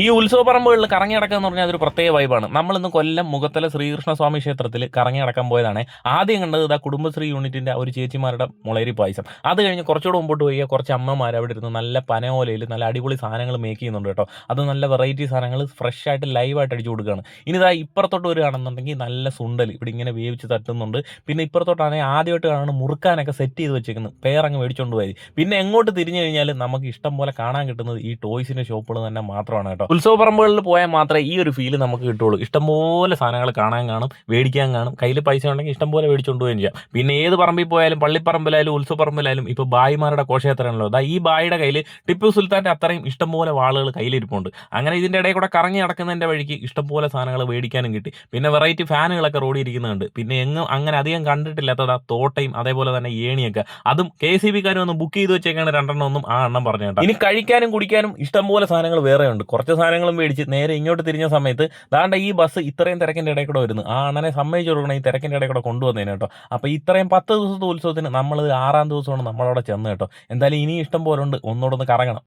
ഈ ഉത്സവ പറമ്പുകളിൽ കറങ്ങി നടക്കുക എന്ന് പറഞ്ഞാൽ അതൊരു പ്രത്യേക വൈബാണ്. നമ്മളിന്ന് കൊല്ലം മുഖത്തല ശ്രീകൃഷ്ണസ്വാമി ക്ഷേത്രത്തിൽ കറങ്ങി നടക്കാൻ പോയതാണ്. ആദ്യം കണ്ടത് ഇതാ കുടുംബശ്രീ യൂണിറ്റിന്റെ ഒരു ചേച്ചിമാരുടെ മുളയരി പായസം. അത് കഴിഞ്ഞ് കുറച്ചുകൂടെ മുമ്പോട്ട് പോയി കുറച്ച് അമ്മമാർ അവിടെ ഇരുന്ന് നല്ല പനയോലയിൽ നല്ല അടിപൊളി സാധനങ്ങൾ മേക്ക് ചെയ്യുന്നുണ്ട് കേട്ടോ. അത് നല്ല വെറൈറ്റി സാധനങ്ങൾ ഫ്രഷ് ആയിട്ട് ലൈവായിട്ട് അടിച്ചു കൊടുക്കുകയാണ്. ഇനി ഇതാ ഇപ്പുറത്തോട്ട് വരികയാണെന്നുണ്ടെങ്കിൽ നല്ല സുണ്ടൽ ഇവിടെ ഇങ്ങനെ വേവിച്ച് തട്ടുന്നുണ്ട്. പിന്നെ ഇപ്പുറത്തോട്ടാണെങ്കിൽ ആദ്യമായിട്ട് കാണുന്ന മുറുക്കാനൊക്കെ സെറ്റ് ചെയ്ത് വെച്ചേക്കുന്നത് പേരങ്ങ് മേടിച്ചുകൊണ്ട് പോയി. പിന്നെ എങ്ങോട്ട് തിരിഞ്ഞു കഴിഞ്ഞാൽ നമുക്ക് ഇഷ്ടം പോലെ കാണാൻ കിട്ടുന്നത് ഈ ടോയ്സിന്റെ ഷോപ്പുകൾ തന്നെ മാത്രമാണ് കേട്ടോ. ഉത്സവ പറമ്പുകളിൽ പോയാൽ മാത്രമേ ഈ ഒരു ഫീല് നമുക്ക് കിട്ടുള്ളൂ. ഇഷ്ടംപോലെ സാധനങ്ങൾ കാണാൻ കാണും, മേടിക്കാൻ കാണും. കയ്യിൽ പൈസ ഉണ്ടെങ്കിൽ ഇഷ്ടംപോലെ മേടിച്ചുകൊണ്ട് പോവുകയും ചെയ്യാം. പിന്നെ ഏത് പറമ്പിൽ പോയാലും പള്ളിപ്പറമ്പിലായാലും ഉത്സവ പറമ്പിലായാലും ഇപ്പോൾ ബായിമാരുടെ ഘോഷയാത്രയാണല്ലോ. അതാ ഈ ബായിയുടെ കയ്യിൽ ടിപ്പു സുൽത്താൻ്റെ അത്രയും ഇഷ്ടംപോലെ വാളുകൾ കയ്യിലിരിപ്പുണ്ട്. അങ്ങനെ ഇതിൻ്റെ ഇടയിൽ കൂടെ കറങ്ങി നടക്കുന്നതിൻ്റെ വഴിക്ക് ഇഷ്ടംപോലെ സാധനങ്ങൾ മേടിക്കാനും കിട്ടി. പിന്നെ വെറൈറ്റി ഫാനുകളൊക്കെ റോഡിൽ ഇരിക്കുന്നുണ്ട്. പിന്നെ എങ്ങും അങ്ങനെ അധികം കണ്ടിട്ടില്ലാത്തതാ തോട്ടയും അതേപോലെ തന്നെ ഏണിയൊക്കെ. അതും KCB-കാരും ഒന്ന് ബുക്ക് ചെയ്ത് വെച്ചേക്കാണ് രണ്ടെണ്ണം ഒന്നും ആ എണ്ണം പറഞ്ഞു കേട്ടോ. ഇനി കഴിക്കാനും കുടിക്കാനും ഇഷ്ടംപോലെ സാധനങ്ങൾ വേറെ ഉണ്ട്. കുറച്ച് സാധനങ്ങളും മേടിച്ച് നേരെ ഇങ്ങോട്ട് തിരിഞ്ഞ സമയത്ത് ദാണ്ട ഈ ബസ് ഇത്രയും തിരക്കിൻ്റെ ഇടയിൽ കൂടെ വരുന്നു. ആ അണ്ണനെ സമ്മതിച്ചു കൊടുക്കണം ഈ തിരക്കിൻ്റെ ഇടയിൽ കൂടെ കൊണ്ടുവന്നേനെ കേട്ടോ. അപ്പോൾ ഇത്രയും 10 ദിവസത്തെ ഉത്സവത്തിന് നമ്മൾ 6-ാം ദിവസമാണ് നമ്മളവിടെ ചെന്ന് കേട്ടോ. എന്തായാലും ഇനി ഇഷ്ടം പോലെ ഉണ്ട്, ഒന്നുകൂടെ ഒന്ന് കറങ്ങണം.